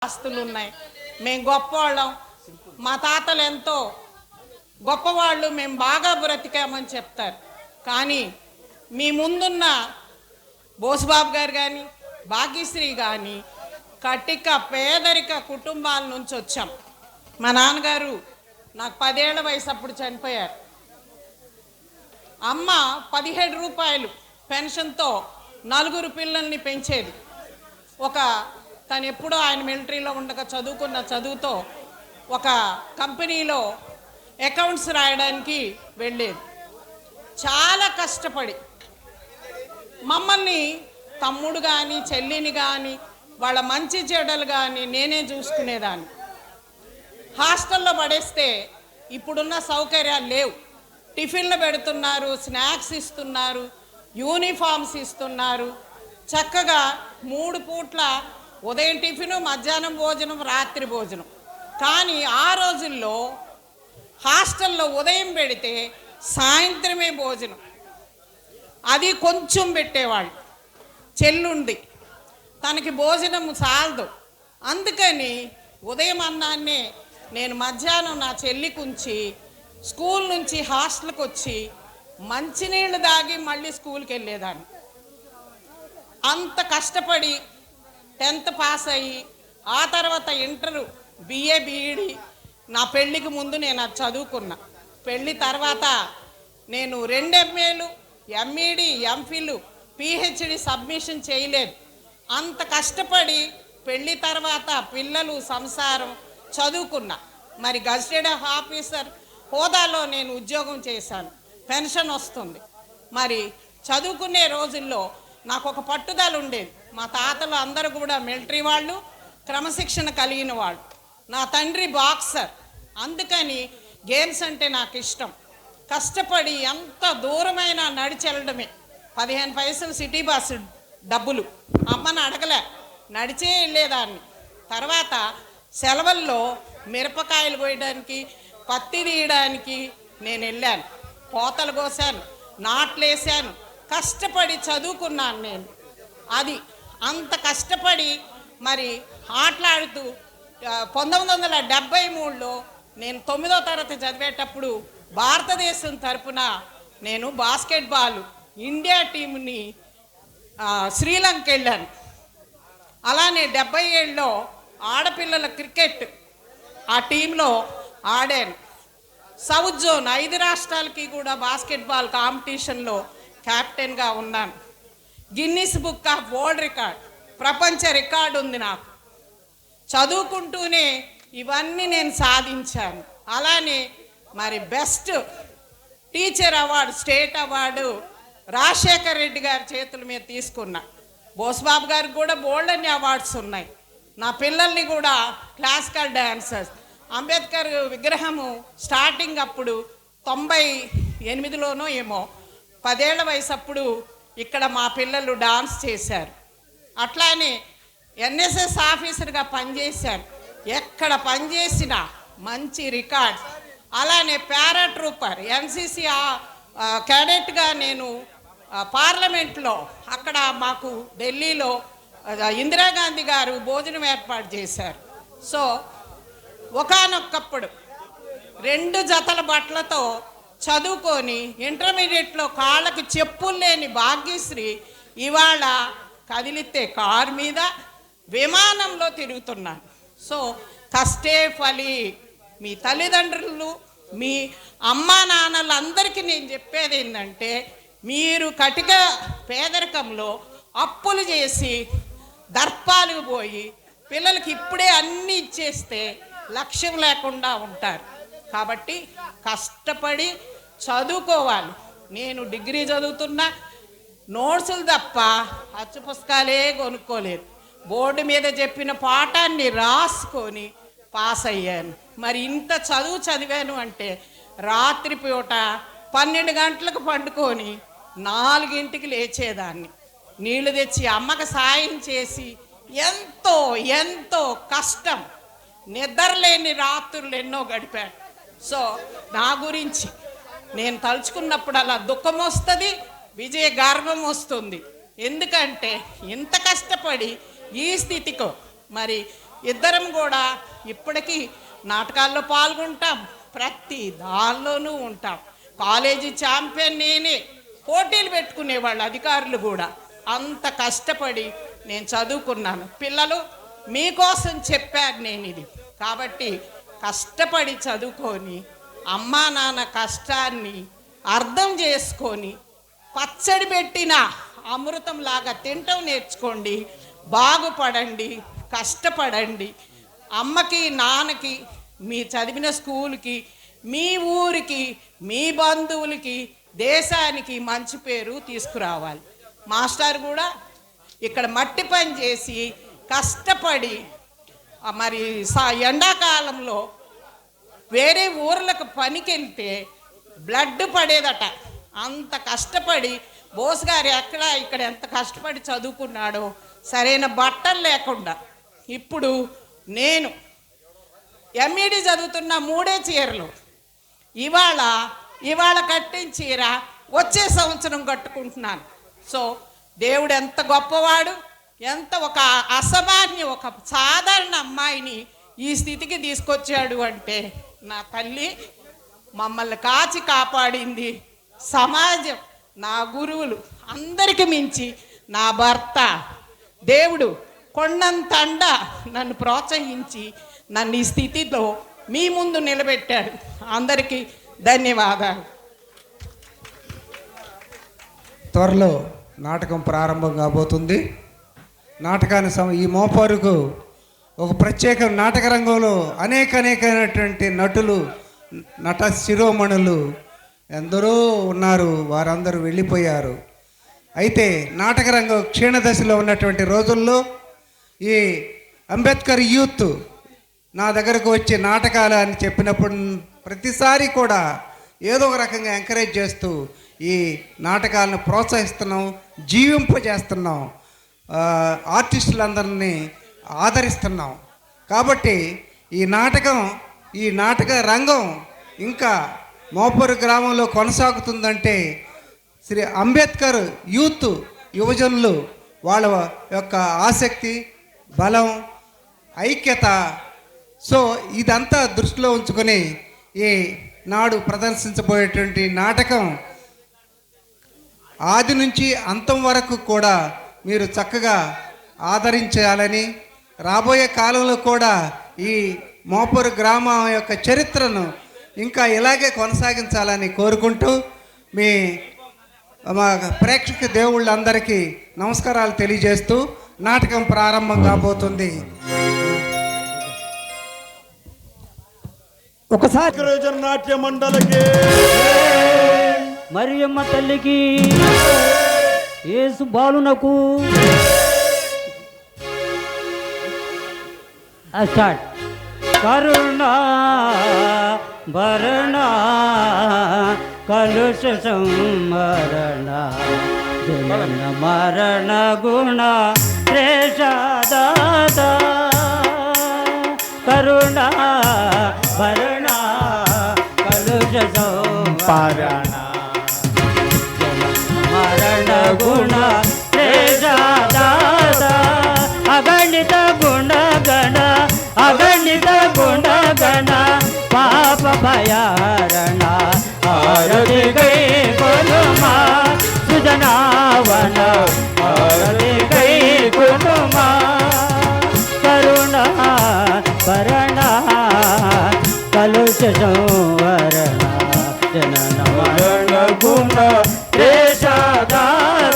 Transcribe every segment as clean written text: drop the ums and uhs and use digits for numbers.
ఆస్తులు ఉన్నాయి, మేము గొప్పవాళ్ళం, మా తాతలు ఎంతో గొప్పవాళ్ళు, మేము బాగా బ్రతికామని చెప్తారు. కానీ మీ ముందున్న బోసుబాబు గారు కానీ భాగ్యశ్రీ కానీ కటిక పేదరిక కుటుంబాల నుంచి వచ్చాం. మా నాన్నగారు నాకు 10 ఏళ్ల వయసు అప్పుడు చనిపోయారు. అమ్మ 17 రూపాయలు పెన్షన్తో 4 పిల్లల్ని పెంచేది. తను ఎప్పుడో ఆయన మిలిటరీలో ఉండగా చదువుకున్న చదువుతో ఒక కంపెనీలో అకౌంట్స్ రాయడానికి వెళ్ళేది. చాలా కష్టపడి మమ్మల్ని తమ్ముడు కానీ చెల్లిని కానీ వాళ్ళ మంచి చెడ్డలు కానీ నేనే చూసుకునేదాన్ని. హాస్టల్లో పడేస్తే ఇప్పుడున్న సౌకర్యాలు లేవు. టిఫిన్లు పెడుతున్నారు, స్నాక్స్ ఇస్తున్నారు, యూనిఫామ్స్ ఇస్తున్నారు. చక్కగా 3 పూట్ల ఉదయం టిఫిను, మధ్యాహ్నం భోజనం, రాత్రి భోజనం. కానీ ఆ రోజుల్లో హాస్టల్లో ఉదయం పెడితే సాయంత్రమే భోజనం, అది కొంచెం పెట్టేవాళ్ళు. చెల్లుంది, తనకి భోజనం చాలదు, అందుకని ఉదయం అన్నాన్నే నేను మధ్యాహ్నం నా చెల్లికి ఉంచి స్కూల్ నుంచి హాస్టల్కి వచ్చి మంచినీళ్ళు తాగి మళ్ళీ స్కూల్కి వెళ్ళేదాన్ని. అంత కష్టపడి 10th పాస్ అయ్యి ఆ తర్వాత ఇంటరు, బిఏ, బీఈడి. నా పెళ్ళికి ముందు నేను అది చదువుకున్నా. పెళ్ళి తర్వాత నేను 2 ఎంఏలు, ఎంఈడి, ఎంఫిల్, పిహెచ్డి సబ్మిషన్ చేయలేదు. అంత కష్టపడి పెళ్ళి తర్వాత పిల్లలు, సంసారం చదువుకున్నా. మరి గజిటెడ్ ఆఫీసర్ హోదాలో నేను ఉద్యోగం చేశాను, పెన్షన్ వస్తుంది. మరి చదువుకునే రోజుల్లో నాకు ఒక పట్టుదల ఉండేది. మా తాతలు అందరూ కూడా మిలిటరీ వాళ్ళు, క్రమశిక్షణ కలిగిన వాళ్ళు. నా తండ్రి బాక్సర్, అందుకని గేమ్స్ అంటే నాకు ఇష్టం. కష్టపడి ఎంత దూరమైనా నడిచి వెళ్ళడమే. 15 పైసలు సిటీ బస్సు డబ్బులు అమ్మని అడగలే, నడిచే వెళ్ళేదాన్ని. తర్వాత సెలవుల్లో మిరపకాయలు కోయడానికి, పత్తి తీయడానికి నేను వెళ్ళాను. కోతలు కోసాను, నాట్లు వేసాను, కష్టపడి చదువుకున్నాను నేను. అది అంత కష్టపడి మరి ఆటలాడుతూ 1973లో నేను 9వ తరగతి చదివేటప్పుడు భారతదేశం తరపున నేను బాస్కెట్బాల్ ఇండియా టీంని శ్రీలంక వెళ్ళాను. అలానే 77లో ఆడపిల్లల క్రికెట్ ఆ టీంలో ఆడాను. సౌత్ జోన్ 5 రాష్ట్రాలకి కూడా బాస్కెట్బాల్ కాంపిటీషన్లో కెప్టెన్గా ఉన్నాను. Guinness book of world record, ప్రపంచ రికార్డు ఉంది నాకు. చదువుకుంటూనే ఇవన్నీ నేను సాధించాను. అలానే మరి best teacher award, state award Rajasekhar Reddy గారి చేతుల మీద తీసుకున్నా. బోసుబాబు గారికి కూడా బోల్డ్ అన్ని అవార్డ్స్ ఉన్నాయి. నా పిల్లల్ని కూడా క్లాసికల్ డ్యాన్సర్స్, అంబేద్కర్ విగ్రహము స్టార్టింగ్ అప్పుడు 98లోనో ఏమో 10 ఏళ్ల వయసు అప్పుడు ఇక్కడ మా పిల్లలు డాన్స్ చేశారు. అట్లానే ఎన్ఎస్ఎస్ ఆఫీసర్గా పనిచేశాను. ఎక్కడ పనిచేసినా మంచి రికార్డ్స్. అలానే పారాట్రూపర్, ఎన్సిసి క్యాడెట్గా నేను పార్లమెంట్లో అక్కడ మాకు ఢిల్లీలో ఇందిరాగాంధీ గారు భోజనం ఏర్పాటు చేశారు. సో ఒకానొక్కప్పుడు 2 జతల బట్టలతో చదువుకొని ఇంటర్మీడియట్లో కాళ్ళకి చెప్పులు లేని భాగ్యశ్రీ ఇవాళ కదిలితే కారు మీద, విమానంలో తిరుగుతున్నాను. సో కష్టే ఫలి. మీ తల్లిదండ్రులు, మీ అమ్మా నాన్నలందరికీ నేను చెప్పేది ఏంటంటే, మీరు కటిక పేదరికంలో అప్పులు చేసి దర్పాలకు పోయి పిల్లలకి ఇప్పుడే అన్నీ ఇచ్చేస్తే లక్ష్యం లేకుండా ఉంటారు. కాబట్టి కష్టపడి చదువుకోవాలి. నేను డిగ్రీ చదువుతున్నా, నోట్సులు తప్ప అచ్చు పుస్తకాలే కొనుక్కోలేదు. బోర్డు మీద చెప్పిన పాఠాన్ని రాసుకొని పాస్ అయ్యాను. మరి ఇంత చదువు చదివాను అంటే రాత్రిపూట 12 గంటలకు పండుకొని 4ంటికి లేచేదాన్ని. నీళ్లు తెచ్చి అమ్మకి సాయం చేసి ఎంతో ఎంతో కష్టం, నిద్రలేని రాత్రులు ఎన్నో గడిపాను. సో నా గురించి నేను తలుచుకున్నప్పుడు అలా దుఃఖం వస్తుంది, విజయ గర్వం వస్తుంది. ఎందుకంటే ఇంత కష్టపడి ఈ స్థితికో మరి ఇద్దరం కూడా ఇప్పటికీ నాటకాల్లో పాల్గొంటాం, ప్రతి దానిలోనూ ఉంటాం. కాలేజీ ఛాంపియన్ నేనే, పోటీలు పెట్టుకునేవాళ్ళు అధికారులు కూడా. అంత కష్టపడి నేను చదువుకున్నాను. పిల్లలు మీకోసం చెప్పారు నేను ఇది. కాబట్టి కష్టపడి చదువుకొని అమ్మా నాన్న కష్టాన్ని అర్థం చేసుకొని పచ్చడి పెట్టిన అమృతంలాగా తింటం నేర్చుకోండి, బాగుపడండి, కష్టపడండి. అమ్మకి నాన్నకి, మీ చదివిన స్కూల్కి, మీ ఊరికి, మీ బంధువులకి, దేశానికి మంచి పేరు తీసుకురావాలి. మాస్టర్ కూడా ఇక్కడ మట్టి పని చేసి కష్టపడి మరి ఎండాకాలంలో వేరే ఊర్లకు పనికి వెళ్తే బ్లడ్ పడేదట. అంత కష్టపడి బోస్ గారు ఎక్కడ ఇక్కడ ఎంత కష్టపడి చదువుకున్నాడో, సరైన బట్టలు లేకుండా. ఇప్పుడు నేను ఎంఈడి చదువుతున్న 3 చీరలు ఇవాళ కట్టిన చీర వచ్చే సంవత్సరం కట్టుకుంటున్నాను. సో దేవుడు ఎంత గొప్పవాడు, ఎంత ఒక అసామాన్య, ఒక సాధారణ అమ్మాయిని ఈ స్థితికి తీసుకొచ్చాడు అంటే నా తల్లి మమ్మల్ని కాచి కాపాడింది, సమాజం, నా గురువులు, అందరికి మించి నా భర్త దేవుడు కొండంత అండ నన్ను ప్రోత్సహించి నన్ను ఈ స్థితిలో మీ ముందు నిలబెట్టాడు. అందరికీ ధన్యవాదాలు. త్వరలో నాటకం ప్రారంభం కాబోతుంది. నాటకాన్ని ఈ మోపారుకు ఒక ప్రత్యేక నాటక రంగంలో అనేకమైనటువంటి నటులు, నట శిరోమణులు ఎందరో ఉన్నారు, వారందరూ వెళ్ళిపోయారు. అయితే నాటక రంగం క్షీణదశలో ఉన్నటువంటి రోజుల్లో ఈ అంబేద్కర్ యూత్ నా దగ్గరకు వచ్చి నాటకాలు అని చెప్పినప్పుడు ప్రతిసారి కూడా ఏదో ఒక రకంగా ఎంకరేజ్ చేస్తూ ఈ నాటకాలను ప్రోత్సహిస్తున్నాం, జీవింపజేస్తున్నాం, ఆర్టిస్టులందరినీ ఆదరిస్తున్నాం. కాబట్టి ఈ నాటక రంగం ఇంకా మోపూరు గ్రామంలో కొనసాగుతుందంటే శ్రీ అంబేద్కర్ యూత్ యువజనులు వాళ్ళ యొక్క ఆసక్తి, బలం, ఐక్యత. సో ఇదంతా దృష్టిలో ఉంచుకొని ఈ నాడు ప్రదర్శించబోయేటువంటి నాటకం ఆది నుంచి అంతం వరకు కూడా మీరు చక్కగా ఆదరించాలని, రాబోయే కాలంలో కూడా ఈ మోపూరు గ్రామం యొక్క చరిత్రను ఇంకా ఇలాగే కొనసాగించాలని కోరుకుంటూ మా ప్రేక్షక దేవుళ్ళందరికీ నమస్కారాలు తెలియజేస్తూ నాటకం ప్రారంభం కాబోతుంది. ఒకసారి నాట్య మండలికి, మరియమ్మ తల్లికి, యేసు బాలునకు స్టార్ట్. కరుణ భరణ కలుష సంవరణ జనన మరణ గుణ శ్రేషదాత. కరుణ భరణ కలుష సంవరణ జనన మరణ గుణ శ్రేషదాత. అగణిత గుణగణ అగణిత గుణగణ పాప భయారణ ఆరతి గై కొనుమా సుజనావన ఆరతి గై కొనుమా. కరుణ భరణ కలుష సంవరణ జనన మరణ గుణ దేశదాత.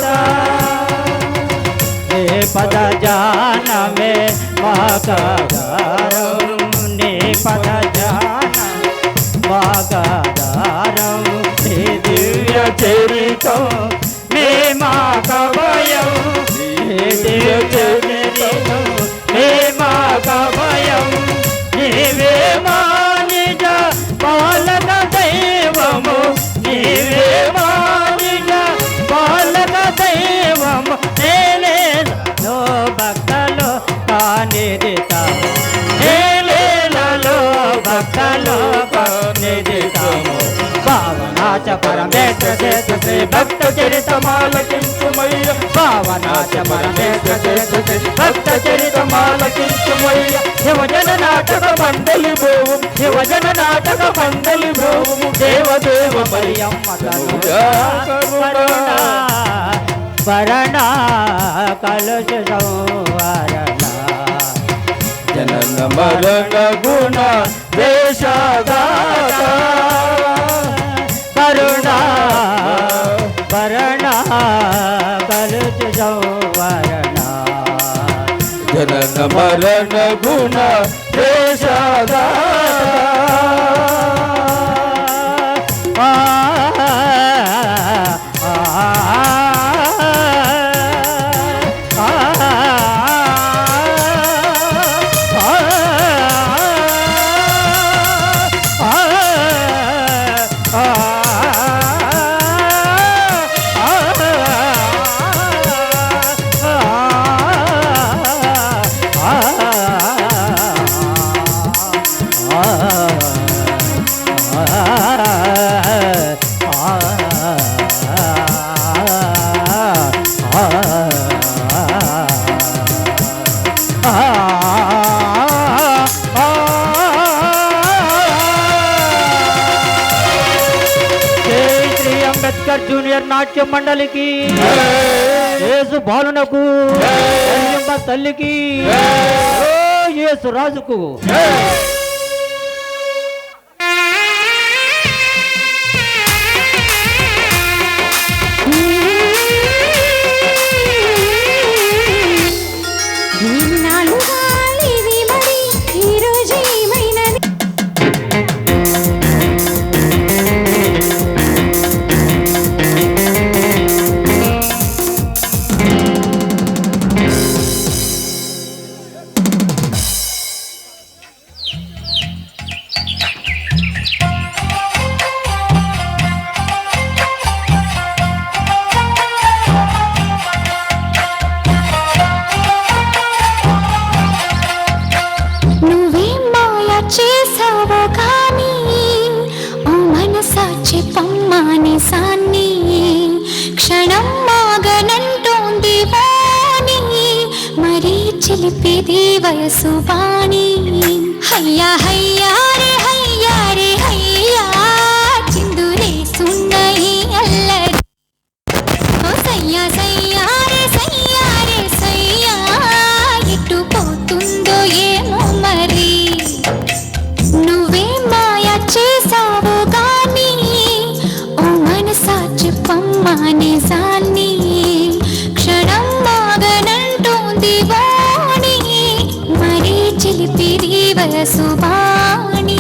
పద జాన మే మాగారం నే పద జాన మాగారం నే దివ్య చరితం మే మా కవయం నే దివ్య చరితం మే మా కవయం. నీవే మా నిజ పాలక దైవము, నీవే మా నిజ పాలక దైవము. నేలేలో భక్తలో కానిదితాము, నేలేలలో భక్తలో కానిదితాము. భావనాచ పరమేశ్వర సేతు శ్రీ భక్త చరితమాలకించుమయ్య భావనాథ పరమేశ్వర సేతు శ్రీ భక్త చరితమాలకించుమయ్య యువజన నాటక మండలి భోము యువజన నాటక మండలి భోము దేవదేవ మరియమ్మ భరణ కలుష సంవరణ జనన మరణ గుణ దేశదాత కరుణ భరణ కలుష సంవరణ జనన మరణ గుణ దేశదాత జూనియర్ నాట్య మండలికి యేసు బాలునకు తల్లికి యేసు రాజుకు చిలిపిది వయసు వాణి హయ్యా హయ్యా రే హయ్యా చిందురే సున్నయి అల్లరి సయ్యా సయ్యా రే సయ్యా ఎటు పోతుందో ఏమో మరి నువ్వే మాయా చేసావు గాని ఓ మనసా చెప్పమ్మా నిజాన్ని క్షణం మాగనంటోంది చిలిపిరి వయసు వాణి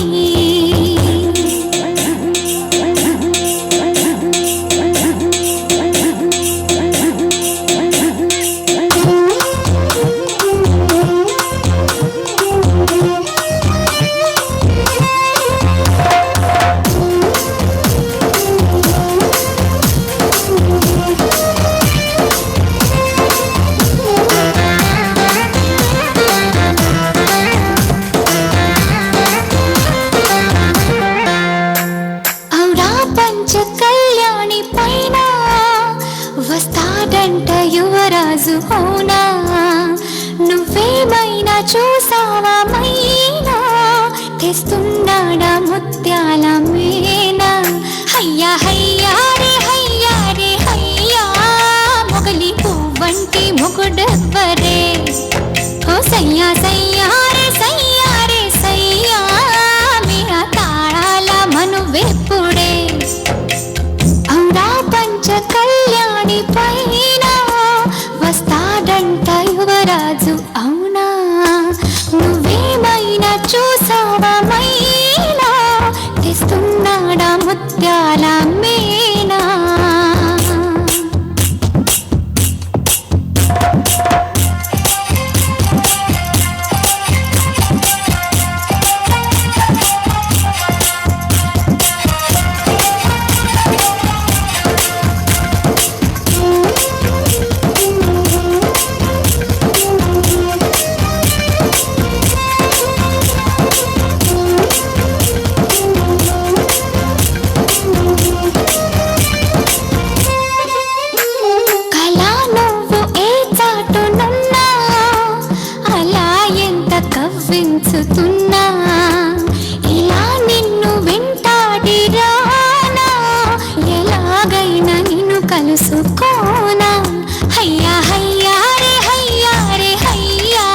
కళ్యాణి పైన వస్తాడంట యువరాజు అవునా నువ్వేమైనా చూసావా మైనా తెస్తున్నాడా ముత్యాల మీనా హయ్యా హయ్యా రే హయ్యా మొగలి పువ్వంటి మొగుడెవ్వరే ఓ సయ్యా సయ్యా రే సయ్యా మీరా తాళాల మనువెప్పుడే కళ్యాణి పైన వస్తాడంట యువరాజు అవునా నువ్వేమైనా చూసావా మైనా తెస్తున్నాడా ముత్యాల మీనా పడుతున్నా ఇలా నిన్ను వెంటాడి రానా ఎలాగైనా నిన్ను కలుసుకోనా హయ్యా హయ్యా రే హయ్యా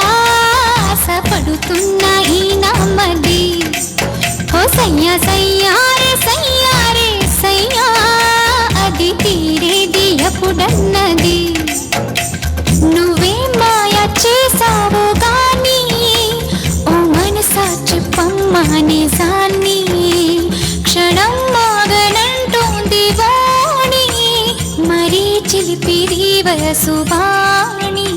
ఆశపడుతున్నా ఈ నామది ఓ సయ్యా సయ్యా రే సయ్యా అది తీరేది ఎప్పుడన్నది నువ్వే మాయ చేసావు గాని ఓ మనసా చెప్పమ్మా నిజాన్ని క్షణం మాగనంటోంది వాణి మరీ చిలిపిది వయసు వాణి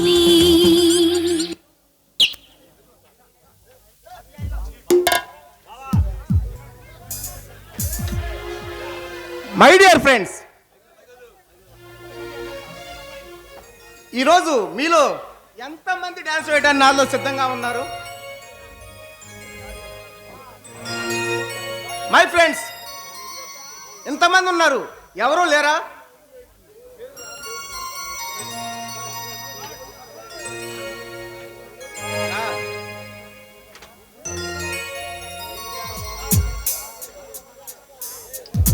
మై డియర్ ఫ్రెండ్స్, ఈరోజు మీలో ఎంతమంది డ్యాన్స్ వేయడానికి నాలో సిద్ధంగా ఉన్నారు? మై ఫ్రెండ్స్, ఎంతమంది ఉన్నారు? ఎవరూ లేరా?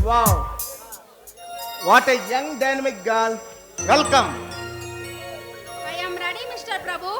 Wow, what a young dynamic girl. Welcome. I am ready, Mr. Prabhu.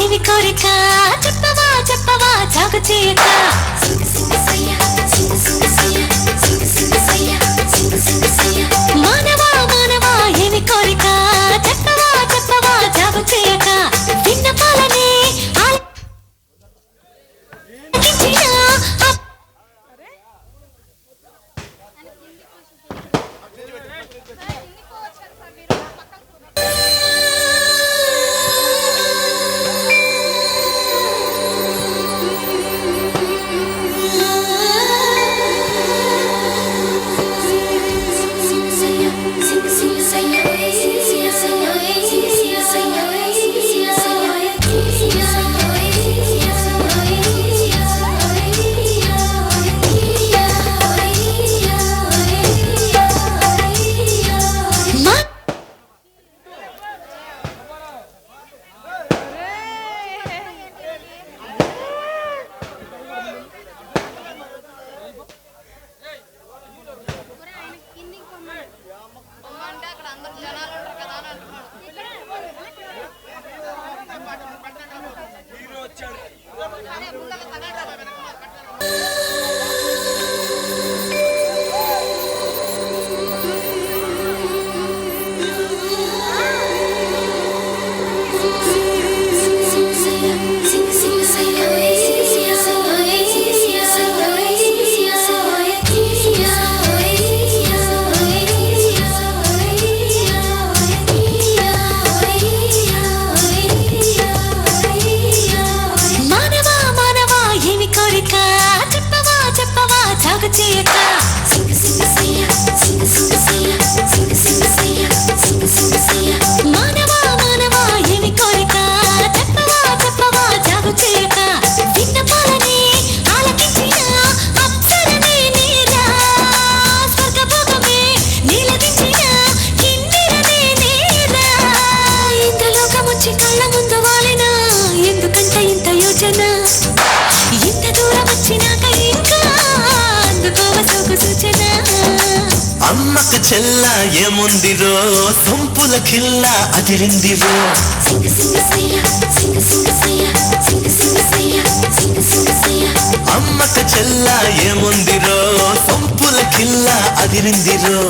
ఏమి కోరిక చెప్పవా చెప్పవా జాగు చేయక మానవా మానవా ఏమి కోరిక చెప్పవా చెప్పవా జాగు చేయక విన్నపాలనే చెల్ల ఏముందిరో సొంపుల కిల్ల అదిరిందిరో సింగ సింగ సయ్య సింగ సింగ సయ్య సింగ సింగ సయ్య సింగ సింగ సయ్య అమ్మక చెల్ల ఏముందిరో సొంపుల కిల్ల అదిరిందిరో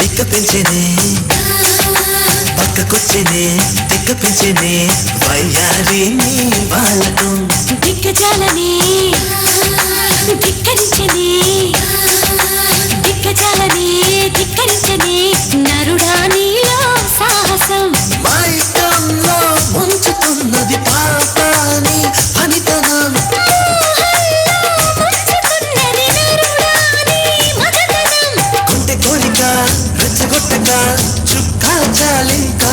తిక్క పెంచేనే పక్కకొచ్చేనే తిక్క పెంచేనే వయ్యారి నీ వాళ్ళకం దిక్కజాలనే ధిక్కరించనే దిక్కజాలనే ధిక్కరించనే నరుడా నీలో సాహసం మైకంలో ముంచుతున్నది పాపాని పనితనం కొంటె కోరిక రెచ్చగొట్టక చుక్కా చాలింకా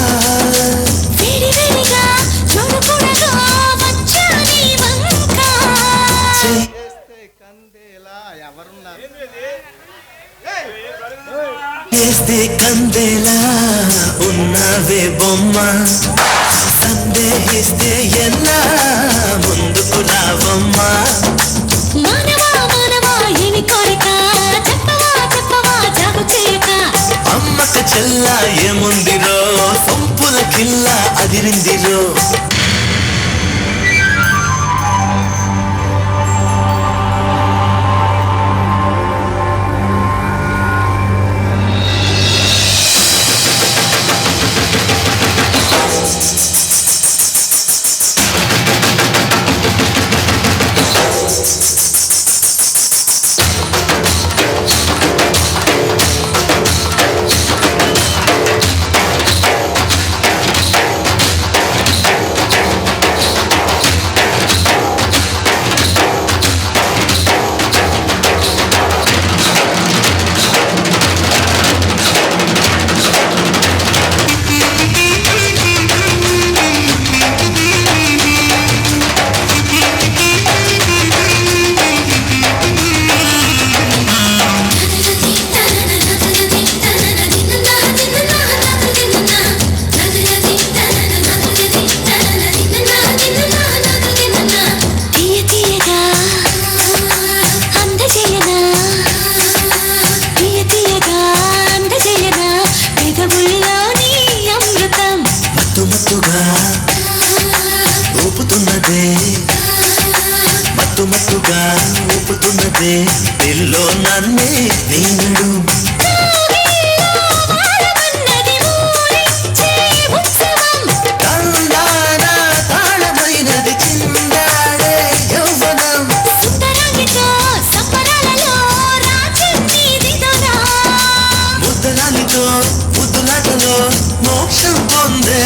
వేడి వేడిగా చూడకూడగా వచ్చాని వంక చేస్తే కందేలా ఉన్నవే బొమ్మ సందేహిస్తే ఎలా ముందుకు రావమ్మా మానవా మానవా ఏమి కోరిక చెప్పవా చెప్పవా జాగు చేయక అమ్మక చెల్ల ఏముందిరో సొంపుల కిల్ల అదిరిందిరో మత్తుగా ఊపుతున్నదే దిల్లో నన్నే నీనడు తాళమైనది చిందాడే యౌవనం ముద్దలాలితో ముద్దులాటలో మోక్షం పొందే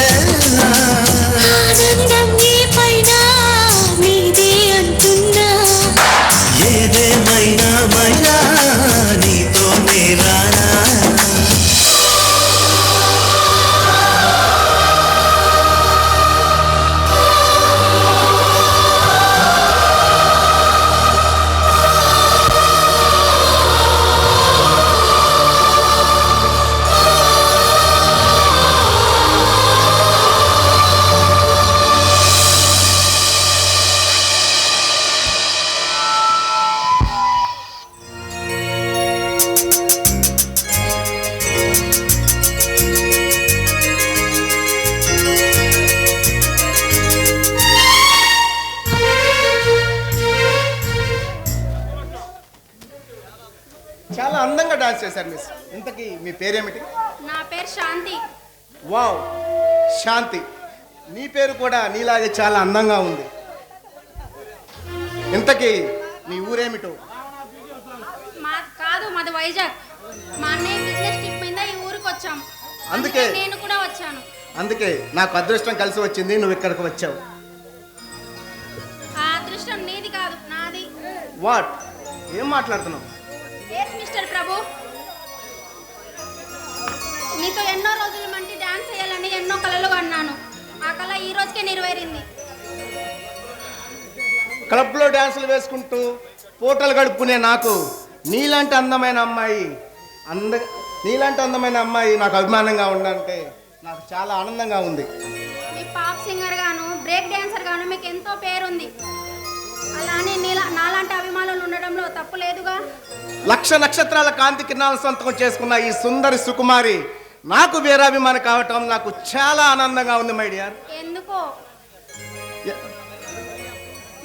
ఏదేమైనా మైనా నీతో నేరానా చాలా అందంగా డాన్స్ చేశారు మిస్. ఇంతకీ మీ పేరేమిటి? నా పేరు శాంతి. వావ్, శాంతి, నీ పేరు కూడా నీలాగే చాలా అందంగా ఉంది. ఇంతకీ మీ ఊరేమిటో? మాది వైజాగ్. మా అన్నయ్య బిజినెస్ ట్రిప్ మీద ఈ ఊరికి వచ్చాం. అందుకే నేను కూడా వచ్చాను. అందుకే నాకు అదృష్టం కలిసి వచ్చింది, నువ్వు ఇక్కడికి వచ్చావు. ఆ అదృష్టం నీది కాదు, నాది. వాట్? ఏం మాట్లాడుతున్నావు? ఎస్ మిస్టర్ ప్రభు, నీతో ఎన్నో రోజుల మంటి డాన్స్ చేయాలని ఎన్నో కలలు కన్నాను. ఆ కళ ఈ రోజుకే నెరవేరింది. క్లబ్లో డ్యాన్సులు వేసుకుంటూ పూటలు గడుపుకునే నాకు నీలాంటి అందమైన అమ్మాయి నాకు అభిమానంగా ఉందంటే నాకు చాలా ఆనందంగా ఉంది. మీ పాప్ సింగర్ గాను, బ్రేక్ డాన్సర్ గాను మీకు ఎంతో పేరుంది. అలానే నాలాంటి అభిమానులు ఉండడంలో తప్పు లేదుగా. లక్ష నక్షత్రాల కాంతి కిరణాల సొంతం చేసుకున్న ఈ సుందరి సుకుమారి నాకు వీరాభిమాని కావటం నాకు చాలా ఆనందంగా ఉంది మై డియర్. ఎందుకో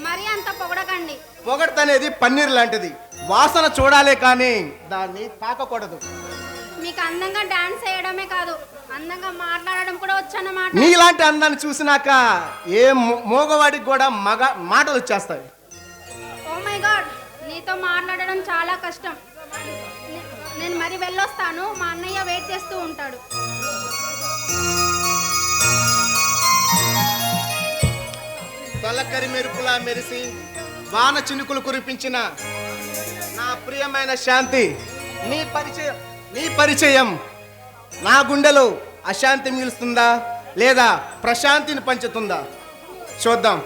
మరి అంత పొగడకండి. పొగడ్తనేది పన్నీర్ లాంటిది, వాసన చూడాలే కానీ దాన్ని తాకకూడదు. మీకు అందంగా డాన్స్ చేయడమే కాదు, అందంగా మాట్లాడడం కూడా వచ్చన్నమాట. నీలాంటి అందాన్ని చూసినాక ఏ మోగవాడికి కూడా మాటలు వచ్చేస్తాయి. ఓ మై గాడ్, నీతో మాట్లాడడం చాలా కష్టం. నేను మరి వెళ్ళొస్తాను, మా అన్నయ్య వెయిట్ చేస్తూ ఉంటాడు. తొలకరి మెరుపులా మెరిసి వాన చినుకులు కురిపించిన నా ప్రియమైన శాంతి, నీ పరిచయం నా గుండెలో అశాంతి మిగులుస్తుందా లేదా ప్రశాంతిని పంచుతుందా చూద్దాం.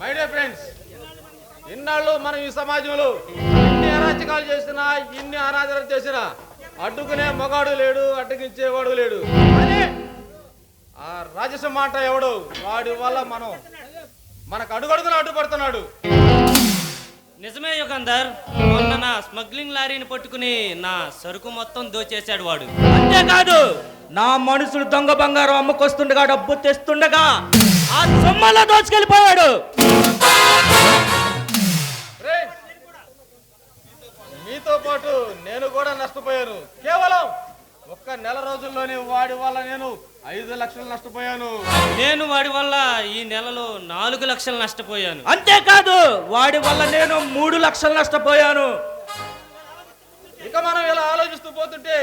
మై డియర్ ఫ్రెండ్స్, ఇన్నాళ్ళు మనం ఈ సమాజంలో ఇన్ని అరాచకాలు చేసినా, ఇన్ని అనాదరణ చేసినా అడ్డుకునే మగాడు లేడు, అడ్డగించేవాడు లేడు. కానీ ఆ రాజసం మాట ఎవడు, వాడి వల్ల మనకు అడుగడుగున అడ్డుపడుతున్నాడు. నిజమే యుగంధర్, మొన్న నా స్మగ్లింగ్ లారీని పట్టుకుని నా సరుకు మొత్తం దోచేశాడు వాడు. అంతేకాదు, నా మనుషులు దొంగ బంగారం అమ్ముకొస్తుండగా, డబ్బు తెస్తుండగా ఆ సొమ్మలా దోచుకెళ్ళిపోయాడు. మీతో పాటు నేను కూడా నష్టపోయాను. కేవలం ఒక్క నెల రోజుల్లోనే వాడి వల్ల నేను 5 లక్షలు నష్టపోయాను. నేను వాడి వల్ల ఈ నెలలో 4 లక్షలు నష్టపోయాను. అంతేకాదు, వాడి వల్ల నేను 3 లక్షలు నష్టపోయాను. ఇక మనం ఇలా ఆలోచిస్తూ పోతుంటే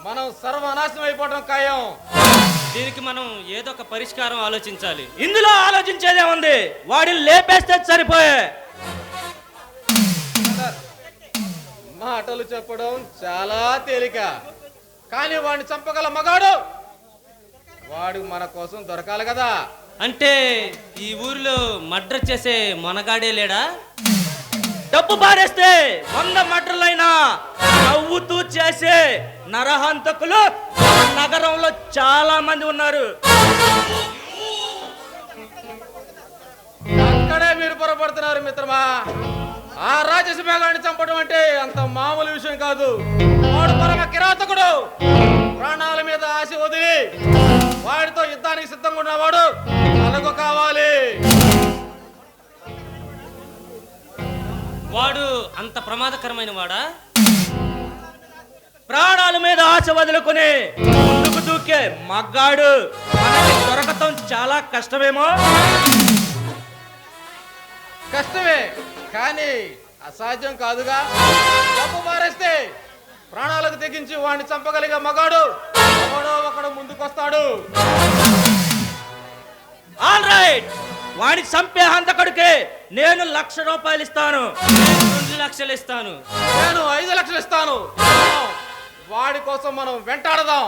మనం సర్వనాశనం అయిపోవడం ఖాయం. దీనికి మనం ఏదో ఒక పరిష్కారం ఆలోచించాలి. ఇందులో ఆలోచించేదే ఉంది, వాడిని లేపేస్తే సరిపోయే. మాటలు చెప్పడం చాలా తేలిక, కానీ వాడిని చంపగల మగాడు వాడు మన కోసం దొరకాలి కదా. అంటే ఈ ఊరిలో మర్డర్ చేసే మనగాడే లేడా? డబ్బు పారేస్తే 100 మటర్లైనా నవ్వుతూ చేసే నరహంతకులు నగరంలో చాలా మంది ఉన్నారు. అక్కడే మీరు పొరపడుతున్నారు మిత్రమా. ఆ రాజసింహగాన్ని చంపడం అంటే అంత మామూలు విషయం కాదు. వాడు పరమ కిరాతకుడు. ప్రాణాల మీద ఆశ వదిలి వాడితో యుద్ధానికి సిద్ధంగా ఉన్నవాడు మనకు కావాలి. వాడు అంత ప్రమాదకరమైన వాడా? ప్రాణాల మీద ఆశ వదులుకుని ముందుకు దూకే మగ్గాడు మనకి దొరకటం చాలా కష్టమేమో. కష్టమే కానీ అసాధ్యం కాదుగా. డబ్బు మారేస్తే ప్రాణాలకు తెగించి వాడిని చంపగలిగే మగాడు ఎవడో ఒకడు ముందుకొస్తాడు. ఆల్ రైట్, వాడిని చంపే హంతకుడికి నేను ₹1,00,000 ఇస్తాను. 2 లక్షలు ఇస్తాను. నేను 5 లక్షలు ఇస్తాను. వాడి కోసం మనం వెంటాడదాం.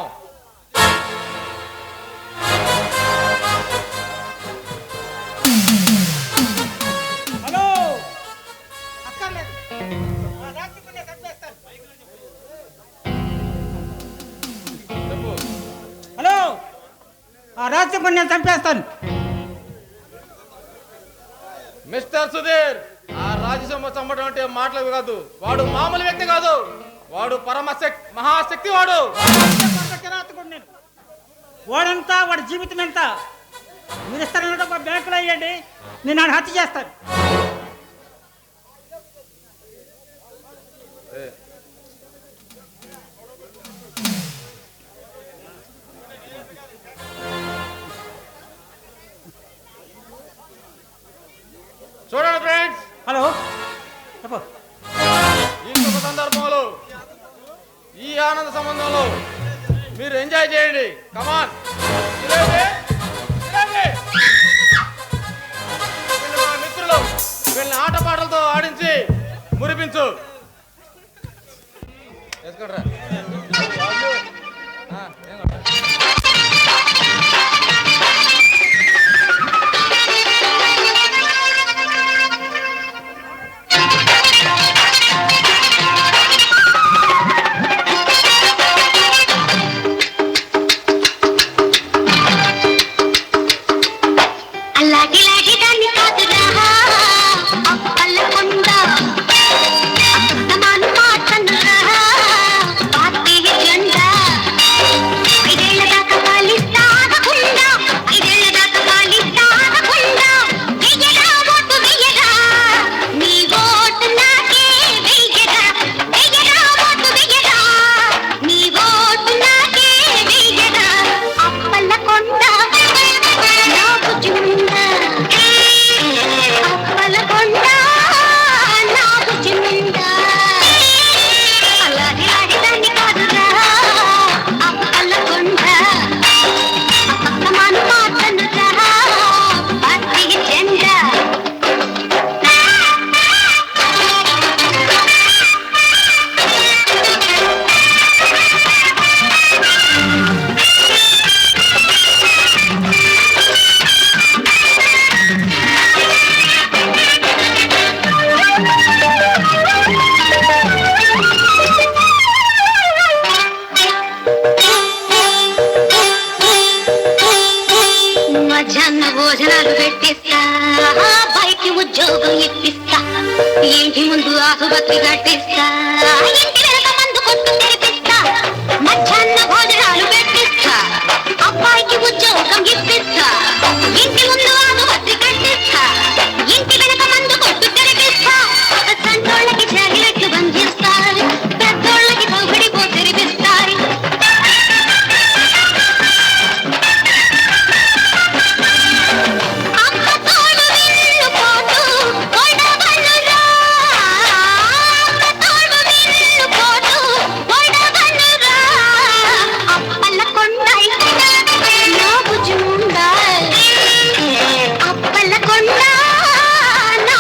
హలో చెప్పు. హలో, ఆ రాజ్యపుణ్యం నేను చంపేస్తాను. మిస్టర్ సుధీర్, ఆ రాజసింహ చంపడం అంటే మాటలు కాదు. వాడు మామూలు వ్యక్తి కాదు. వాడు మహాశక్తి. వాడు వాడంతా వాడి జీవితం ఎంత మీరు ఇస్తారన్న బ్యాంకులో వేయండి, నేను ఆయన హత్య చేస్తాను. చూడండి ఫ్రెండ్స్, హలో చెప్పు. ఈ శుభ సందర్భంలో ఈ ఆనంద సంబంధంలో మీరు ఎంజాయ్ చేయండి. కమాన్ మిత్రులు, వీళ్ళని ఆటపాటలతో ఆడించి మురిపించు. వేసుకోండిరా. భోజనాలు పెట్టిస్తా, బయటి ఉద్యోగం ఇప్పిస్తా, ఇంటి ముందు ఆసుపత్రి కట్టిస్తా, ఇంటి వెనక మందు కొట్టు తెరిపిస్తా, మధ్యాహ్న భోజనాలు పెట్టిస్తా, అబ్బాయికి ఉద్యోగం ఇప్పిస్తా, ఇంటి ముందు ఆసుపత్రి కట్టిస్తా, ఇంటి వెనక మందు కొట్టు తెరిపిస్తా, సంటోళ్ళకి జాగిరెట్లు బంధిస్తారు, పెద్దోళ్ళకి సౌకడిపో తెరిపిస్తారు. నా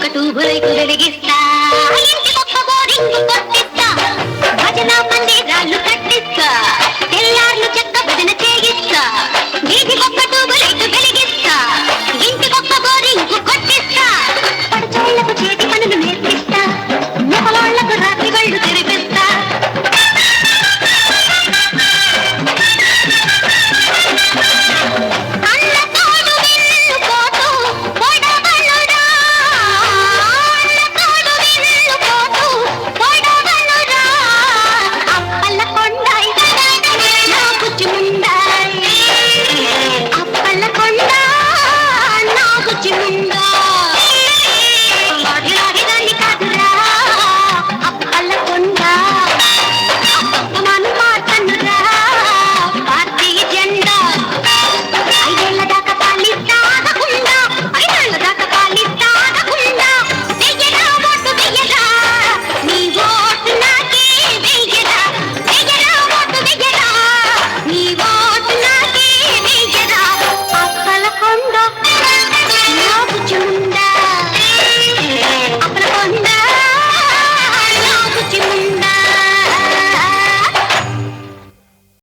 ఒక ట్యూబ్ లైట్ వెలిగిస్తా